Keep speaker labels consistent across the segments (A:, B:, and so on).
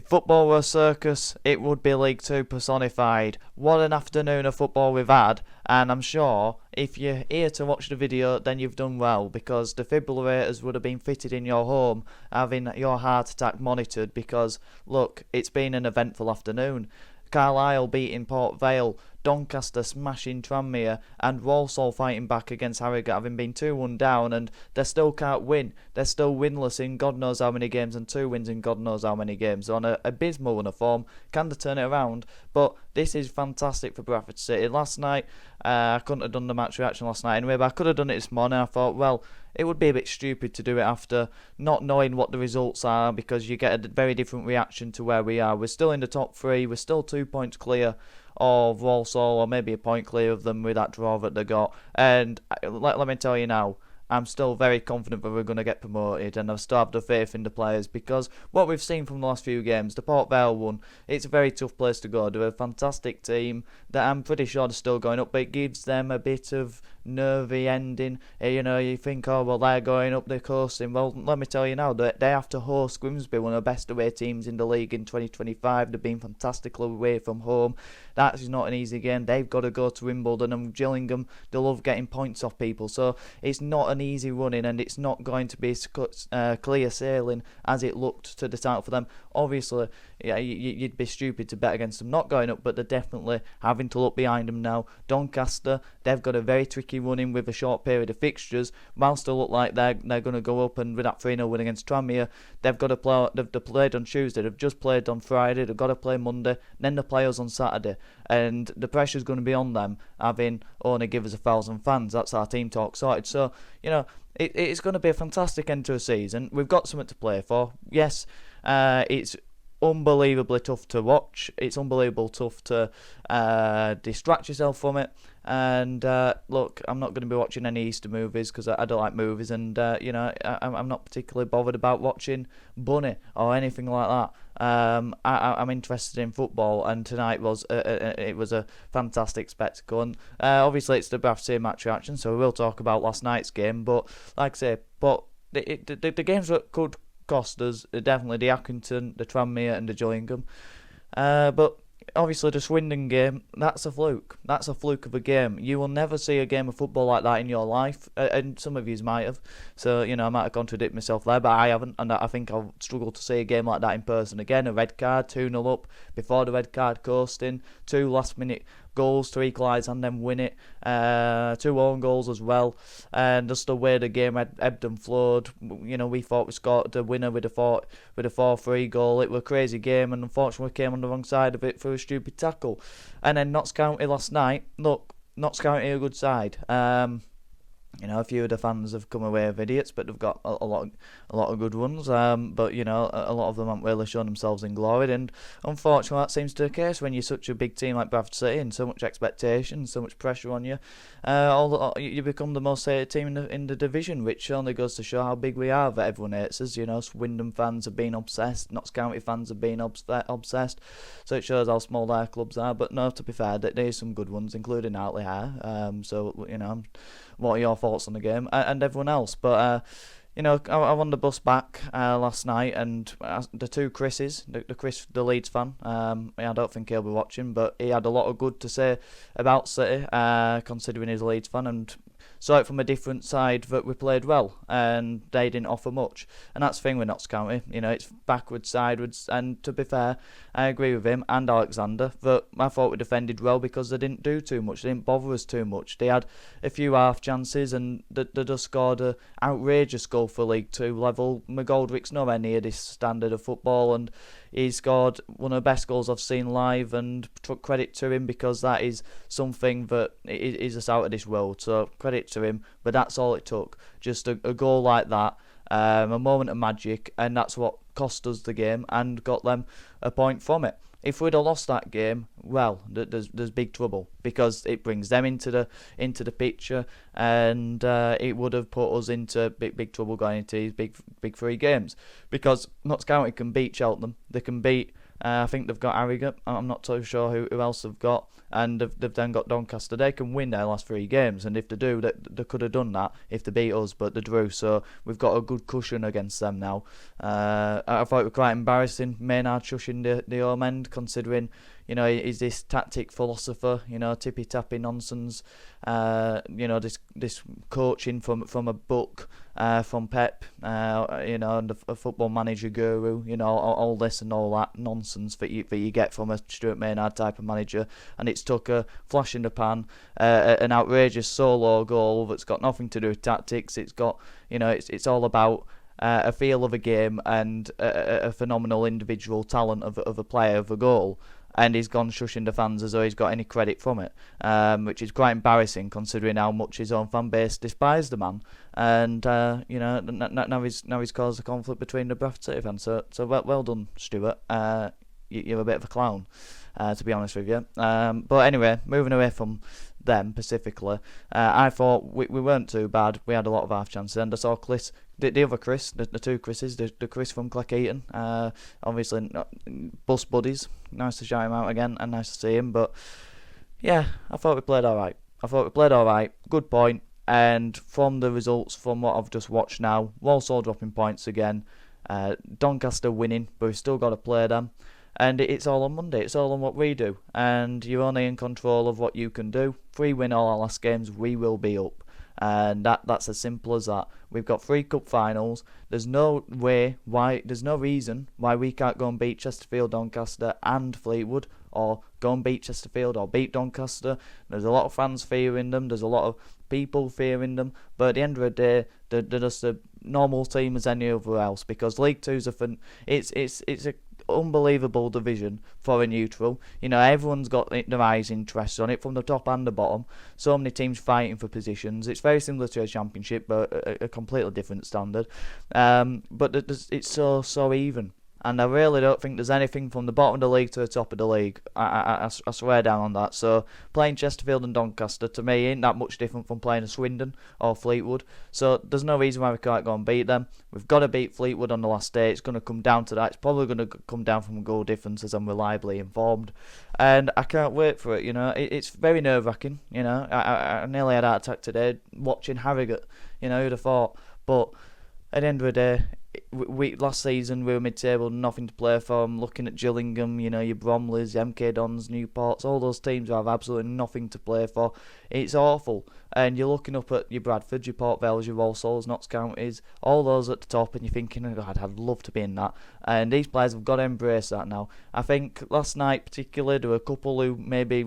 A: football were a circus, it would be League Two personified. What an afternoon of football we've had, and I'm sure if you're here to watch the video, then you've done well, because defibrillators would have been fitted in your home, having your heart attack monitored, because, look, it's been an eventful afternoon. Carlisle beating Port Vale, Doncaster smashing Tranmere, and Walsall fighting back against Harrogate, having been 2-1 down, and they still can't win. They're still winless in God knows how many games, and 2 wins in God knows how many games. On a abysmal run of form, can they turn it around? But this is fantastic for Bradford City. Last night, I couldn't have done the match reaction last night anyway, but I could have done it this morning. I thought, well, it would be a bit stupid to do it after not knowing what the results are, because you get a very different reaction to where we are. We're still in the top 3, we're still 2 points clear of Walsall, or maybe a point clear of them with that draw that they got. And let me tell you now, I'm still very confident that we're going to get promoted, and I've still have the faith in the players, because what we've seen from the last few games, the Port Vale one, it's a very tough place to go. They're a fantastic team that I'm pretty sure they're still going up, but it gives them a bit of nervy ending. You think, oh well, they're going up the coasting. Well, let me tell you now, they have to host Grimsby, one of the best away teams in the league in 2025. They've been fantastic away from home. That is not an easy game. They've got to go to Wimbledon, and Gillingham, they love getting points off people, so it's not an easy running, and it's not going to be clear sailing as it looked to the start for them. Obviously, yeah, you'd be stupid to bet against them not going up, but they're definitely having to look behind them now. Doncaster, they've got a very tricky running with a short period of fixtures. Whilst they look like they're going to go up, and with that 3-0 win against Tranmere, they've got to play. They've played on Tuesday, they've just played on Friday, they've got to play Monday, then they play us on Saturday, and the pressure's going to be on them, having only give us 1,000 fans. That's our team talk sorted. So, it's going to be a fantastic end to a season. We've got something to play for. Yes, it's unbelievably tough to watch. It's unbelievable tough to distract yourself from it. And look, I'm not going to be watching any Easter movies, because I don't like movies, and I'm not particularly bothered about watching Bunny or anything like that. I'm interested in football, and tonight was a fantastic spectacle. And obviously it's the Bradford City match reaction, so we will talk about last night's game. But like I say, the games that could cost us are definitely the Accrington, the Tranmere, and the Gillingham. But obviously the Swindon game, that's a fluke. That's a fluke of a game. You will never see a game of football like that in your life, and some of you might have. So, I might have contradicted myself there, but I haven't, and I think I'll struggle to see a game like that in person again. A red card, 2-0 up, before the red card coasting, 2 last-minute goals to equalise and then win it, 2 own goals as well, and just the way the game ebbed and flowed. We thought we scored the winner with a 4-3 goal. It was a crazy game, and unfortunately we came on the wrong side of it for a stupid tackle. And then Notts County last night, look, Notts County are a good side. A few of the fans have come away with idiots, but they've got a lot of good ones. But a lot of them haven't really shown themselves in glory, and unfortunately that seems to be the case when you're such a big team like Bradford City, and so much expectation, so much pressure on you. You become the most hated team in the division, which only goes to show how big we are. That everyone hates us. Swindon fans have been obsessed, Notts County fans have been obsessed. So it shows how small their clubs are. But no, to be fair, there's some good ones, including Hartley High. What are your thoughts on the game and everyone else? But I won the bus back last night, and the two Chris's, Chris, the Leeds fan, I don't think he'll be watching, but he had a lot of good to say about City, considering he's a Leeds fan, and saw it from a different side that we played well, and they didn't offer much. And that's the thing with Notts County, it's backwards, sideways, and to be fair, I agree with him and Alexander that I thought we defended well, because they didn't do too much, they didn't bother us too much. They had a few half chances, and they just scored an outrageous goal for League 2 level. McGoldrick's nowhere near this standard of football, and he scored one of the best goals I've seen live, and took credit to him, because that is something that is just out of this world. So credit to him, but that's all it took. Just a goal like that, a moment of magic, and that's what cost us the game and got them a point from it. If we'd have lost that game, well, there's big trouble, because it brings them into the picture, and it would have put us into big trouble going into these big 3 games, because Notts County can beat Cheltenham, they can beat I think they've got Harrogate. I'm not too sure who else they've got. And they've then got Doncaster. They can win their last 3 games, and if they do, they could have done that if they beat us, but they drew. So we've got a good cushion against them now. I thought it was quite embarrassing, Maynard shushing the home end, considering, he's this tactic philosopher, tippy-tappy nonsense, this coaching from a book, from Pep, and a football manager guru, all this and all that nonsense that you get from a Stuart Maynard type of manager, and it's took a flash in the pan, an outrageous solo goal that's got nothing to do with tactics. It's got, it's all about a feel of a game and a phenomenal individual talent of a player of a goal. And he's gone shushing the fans as though he's got any credit from it, which is quite embarrassing considering how much his own fan base despise the man. And now he's caused a conflict between the Bradford City fans. So well done, Stuart. You're a bit of a clown, to be honest with you. But anyway, moving away from them specifically, I thought we weren't too bad. We had a lot of half chances, and I saw the other Chris, the 2 Chris's, the Chris from Cleckheaton, obviously bus buddies. Nice to shout him out again, and nice to see him. But yeah, I thought we played all right. Good point. And from the results, from what I've just watched now, Walsall dropping points again, Doncaster winning, but we've still got to play them. And it's all on Monday. It's all on what we do. And you're only in control of what you can do. If we win all our last games, we will be up. And that's as simple as that. We've got 3 cup finals. There's no reason why we can't go and beat Chesterfield, Doncaster and Fleetwood, or go and beat Chesterfield or beat Doncaster. There's a lot of fans fearing them. There's a lot of people fearing them. But at the end of the day, they're just a normal team as any other else, because League Two's it's a unbelievable division for a neutral. Everyone's got their eyes interests on it from the top and the bottom. So many teams fighting for positions. It's very similar to a championship, but a completely different standard. But it's so even. And I really don't think there's anything from the bottom of the league to the top of the league. I swear down on that. So playing Chesterfield and Doncaster, to me, ain't that much different from playing a Swindon or Fleetwood. So there's no reason why we can't go and beat them. We've got to beat Fleetwood on the last day. It's going to come down to that. It's probably going to come down from a goal difference, as I'm reliably informed. And I can't wait for it, It's very nerve-wracking, I nearly had a heart attack today watching Harrogate, who'd have thought. But at the end of the day, we last season we were mid-table, nothing to play for. I'm looking at Gillingham, your Bromleys, MK Dons, Newports, all those teams who have absolutely nothing to play for. It's awful. And you're looking up at your Bradford, your Port Vales, your Walsall, Notts Counties, all those at the top, and you're thinking, oh God, I'd love to be in that. And these players have got to embrace that now. I think last night particularly, there were a couple who maybe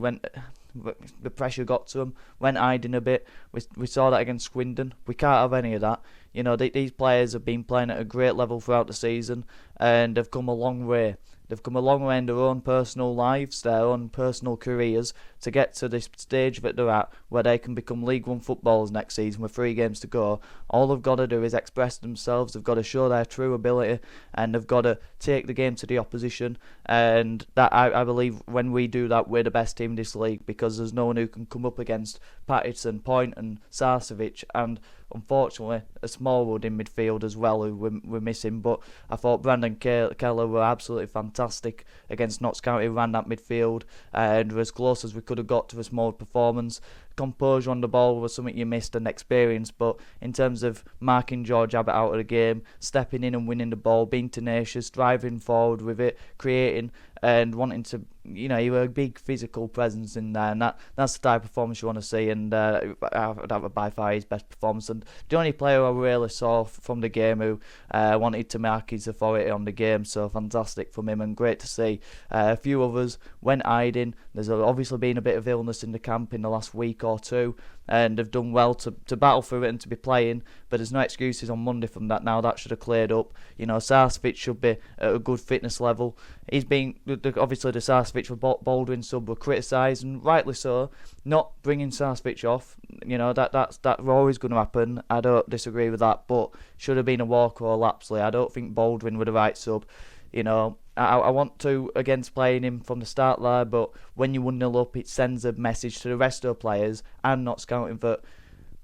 A: the pressure got to them, went hiding a bit. We saw that against Swindon. We can't have any of that. These players have been playing at a great level throughout the season, and they've come a long way. They've come a long way in their own personal lives, their own personal careers, to get to this stage that they're at, where they can become League One footballers next season with 3 games to go. All they've got to do is express themselves. They've got to show their true ability, and they've got to take the game to the opposition. And that I believe when we do that, we're the best team in this league, because there's no one who can come up against Patterson, Point and Sarcevic, and unfortunately a Smallwood in midfield as well, who we're missing. But I thought Brandon Keller were absolutely fantastic against Notts County, ran that midfield and were as close as we could have got to a small performance. Composure on the ball was something you missed, and experience, but in terms of marking George Abbott out of the game, stepping in and winning the ball, being tenacious, driving forward with it, creating and wanting to, you were a big physical presence in there, and that's the type of performance you want to see. And that was by far his best performance, and the only player I really saw from the game who wanted to mark his authority on the game. So fantastic from him, and great to see. A few others went hiding. There's obviously been a bit of illness in the camp in the last week or two, and have done well to battle through it and to be playing, but there's no excuses on Monday from that now. That should have cleared up. Sarcevic should be at a good fitness level. He's been, obviously the Sarcevic for Baldwin sub were criticised, and rightly so, not bringing Sarcevic off. That's always going to happen. I don't disagree with that, but should have been a Walker or Lapsley. I don't think Baldwin were the right sub. I want to against playing him from the start there, but when you 1-0 up, it sends a message to the rest of the players and not scouting that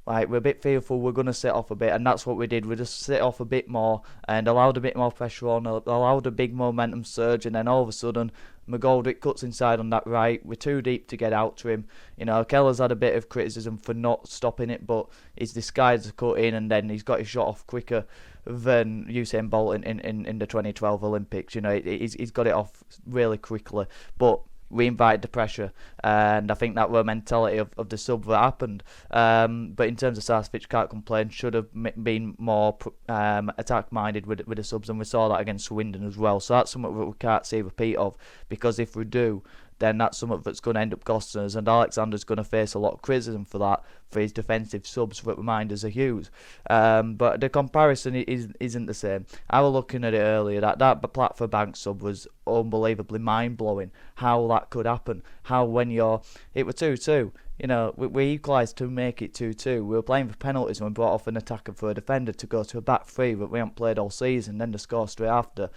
A: like, we're a bit fearful we're going to sit off a bit, and that's what we did. We just sit off a bit more and allowed a bit more pressure on, allowed a big momentum surge, and then all of a sudden McGoldrick cuts inside on that right. We're too deep to get out to him. You know, Keller's had a bit of criticism for not stopping it, but he's disguised the cut in, and then he's got his shot off quicker than Usain Bolt in the 2012 Olympics. You know, he's got it off really quickly, but we invited the pressure, and I think that were mentality of the sub that happened. But in terms of Sarcevic, can't complain. Should have been more attack minded with the subs, and we saw that against Swindon as well. So that's something that we can't see a repeat of, because if we do, then that's something that's going to end up costing us, and Alexander's going to face a lot of criticism for that, for his defensive subs that remind us of Hughes. But the comparison isn't the same. I was looking at it earlier, that Bradford Bank sub was unbelievably mind-blowing, how that could happen, how when it was 2-2, you know, we equalised to make it 2-2. We were playing for penalties and we brought off an attacker for a defender to go to a back three that we haven't played all season, then the score straight after.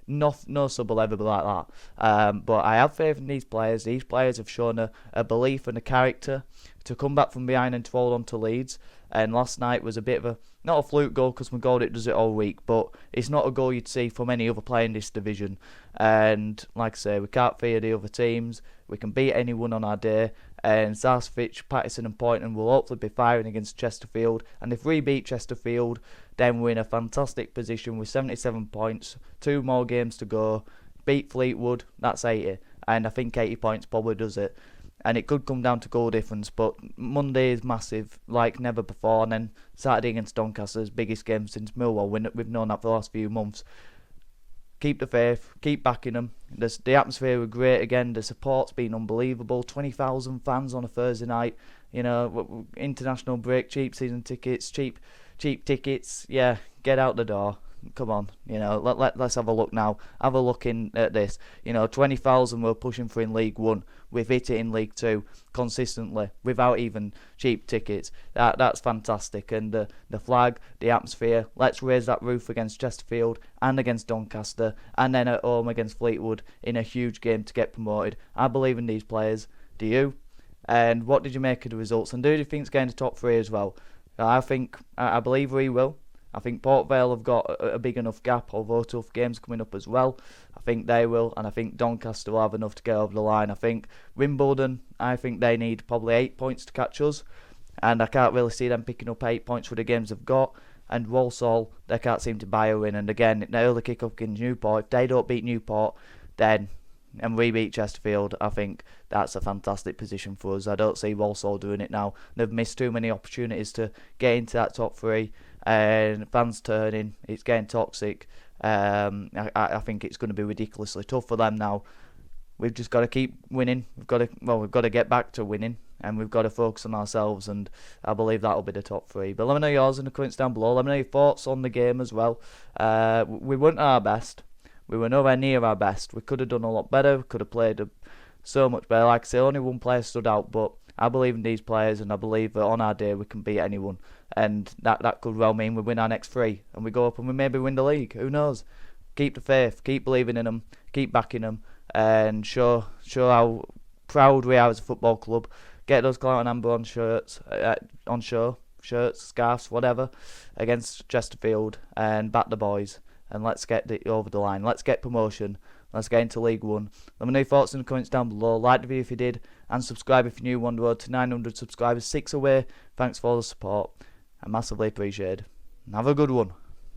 A: No sub will ever be like that. But I have faith in these players. These players have shown a belief and a character to come back from behind and to hold on to leads. And last night was a bit of not a fluke goal, because McGoldrick does it all week, but it's not a goal you'd see from any other player in this division. And like I say, we can't fear the other teams. We can beat anyone on our day. And Sarcevic, Patterson and Poynton will hopefully be firing against Chesterfield. And if we beat Chesterfield, then we're in a fantastic position with 77 points, 2 more games to go. Beat Fleetwood, that's 80. And I think 80 points probably does it. And it could come down to goal difference, but Monday is massive, like never before. And then Saturday against Doncaster's biggest game since Millwall. We've known that for the last few months. Keep the faith, keep backing them. The atmosphere were great again. The support's been unbelievable. 20,000 fans on a Thursday night. You know, international break, cheap season tickets, cheap tickets. Yeah, get out the door. Come on, you know, let's have a look now. Have a look in at this. You know, 20,000 we're pushing for in League One. We've hit it in League Two consistently without even cheap tickets. That's fantastic. And the flag, the atmosphere. Let's raise that roof against Chesterfield and against Doncaster, and then at home against Fleetwood in a huge game to get promoted. I believe in these players. Do you? And what did you make of the results? And do you think it's going to top 3 as well? I believe we will. I think Port Vale have got a big enough gap, although tough games coming up as well. I think they will, and I think Doncaster will have enough to get over the line. I think Wimbledon, I think they need probably 8 points to catch us, and I can't really see them picking up 8 points for the games they've got. And Walsall, they can't seem to buy a win. And again, the early kick-up against Newport, if they don't beat Newport, then and we beat Chesterfield, I think that's a fantastic position for us. I don't see Walsall doing it now. They've missed too many opportunities to get into that top 3, and fans turning, it's getting toxic. I think it's going to be ridiculously tough for them now. We've just got to keep winning. We've got to get back to winning, and we've got to focus on ourselves, and I believe that'll be the top 3. But let me know yours in the comments down below. Let me know your thoughts on the game as well. We weren't our best. We were nowhere near our best. We could have done a lot better. We could have played so much better. Like I say, only one player stood out, but I believe in these players, and I believe that on our day we can beat anyone. And that could well mean we win our next 3, and we go up and we maybe win the league. Who knows? Keep the faith. Keep believing in them. Keep backing them, and show how proud we are as a football club. Get those Clout and Amber on shirts, shirts, scarves, whatever, against Chesterfield, and back the boys. And let's get it over the line. Let's get promotion. Let's get into League One. Let me know your thoughts in the comments down below. Like the video if you did, and subscribe if you're new. On the road to 900 subscribers, 6 away. Thanks for all the support. I massively appreciate it. And have a good one.